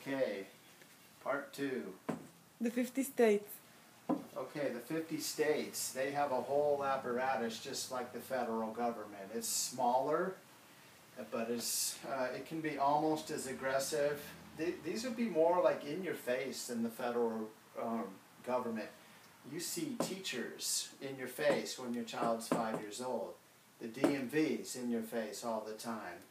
Okay, part 2. The 50 states. Okay, the 50 states, they have a whole apparatus just like the federal government. It's smaller, but it can be almost as aggressive. These would be more like in your face than the federal government. You see teachers in your face when your child's 5 years old. The DMV's in your face all the time.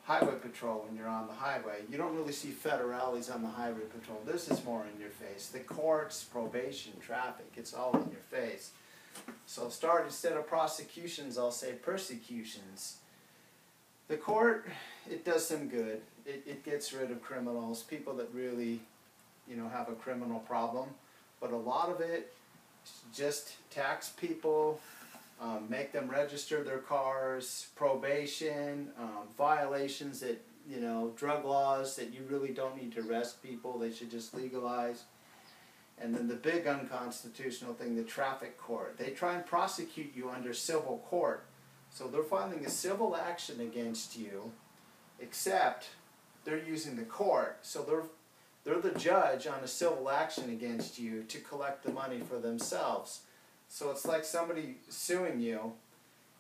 Highway patrol when you're on the highway. You don't really see federales on the highway patrol. This is more in your face. The courts, probation, traffic, it's all in your face. So instead of prosecutions, I'll say persecutions. The court, it does some good. It gets rid of criminals, people that really, have a criminal problem. But a lot of it just tax people, make them register their cars, probation, violations that, drug laws that you really don't need to arrest people, they should just legalize. And then the big unconstitutional thing, the traffic court. They try and prosecute you under civil court. So they're filing a civil action against you, except they're using the court. So they're the judge on a civil action against you to collect the money for themselves. So it's like somebody suing you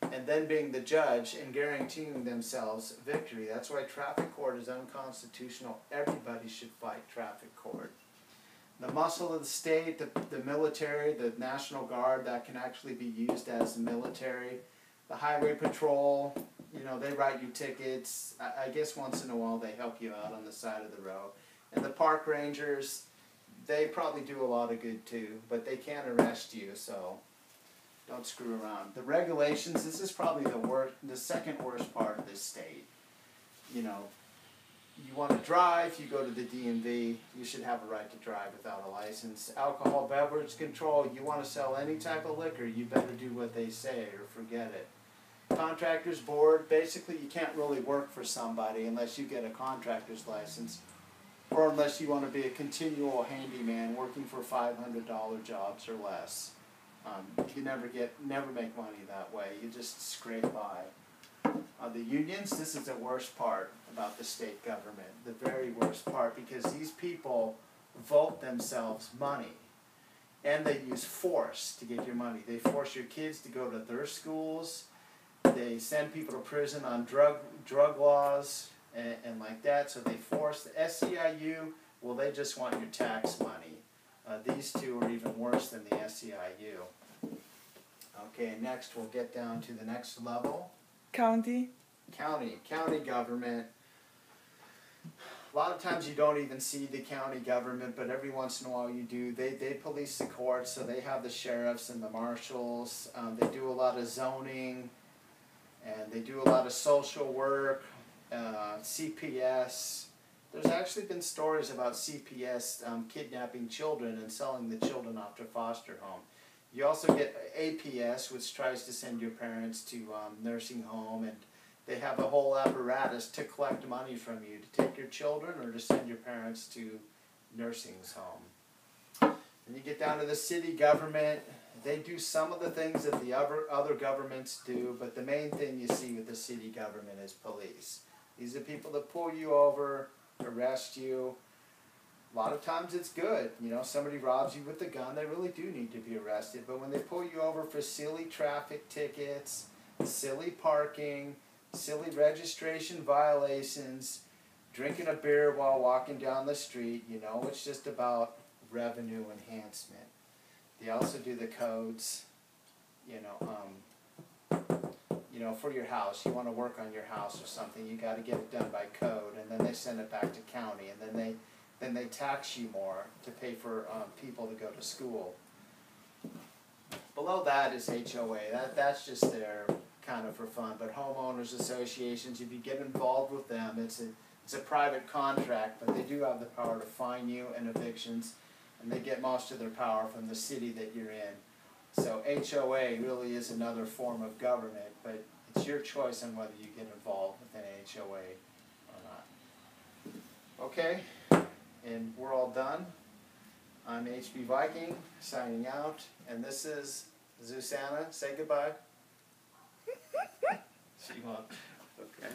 and then being the judge and guaranteeing themselves victory. That's why traffic court is unconstitutional. Everybody should fight traffic court. The muscle of the state, the military, the National Guard, that can actually be used as the military. The highway patrol, they write you tickets. I guess once in a while they help you out on the side of the road. And the park rangers, they probably do a lot of good too, but they can't arrest you, so don't screw around. The regulations, this is probably the second worst part of this state. You want to drive, you go to the DMV, you should have a right to drive without a license. Alcohol beverage control, you want to sell any type of liquor, you better do what they say or forget it. Contractors board, basically you can't really work for somebody unless you get a contractor's license, or unless you want to be a continual handyman working for $500 jobs or less. You never make money that way. You just scrape by. The unions, this is the worst part about the state government, the very worst part, because these people vote themselves money, and they use force to get your money. They force your kids to go to their schools. They send people to prison on drug laws and like that. So they force the SEIU. Well, they just want your tax money. These two are even worse than the SEIU. Okay, next we'll get down to the next level. County Government. A lot of times you don't even see the county government, but every once in a while you do. They police the courts, so they have the sheriffs and the marshals. They do a lot of zoning, and they do a lot of social work, CPS. There's actually been stories about CPS kidnapping children and selling the children off to foster home. You also get APS, which tries to send your parents to nursing home, and they have a whole apparatus to collect money from you to take your children or to send your parents to nursing home. And you get down to the city government. They do some of the things that the other governments do, but the main thing you see with the city government is police. These are people that pull you over, arrest you. A lot of times it's good. Somebody robs you with a gun, they really do need to be arrested. But when they pull you over for silly traffic tickets, silly parking, silly registration violations, drinking a beer while walking down the street, it's just about revenue enhancement. They also do the codes, for your house. You want to work on your house or something, you got to get it done by code, and then they send it back to county, and then they tax you more to pay for people to go to school. Below that is HOA. That's just there kind of for fun. But homeowners associations, if you get involved with them, it's a private contract, but they do have the power to fine you and evictions, and they get most of their power from the city that you're in. So HOA really is another form of government, but it's your choice on whether you get involved with an HOA or not. Okay, and we're all done. I'm HB Viking, signing out, and this is Susanna. Say goodbye. She won't. Okay.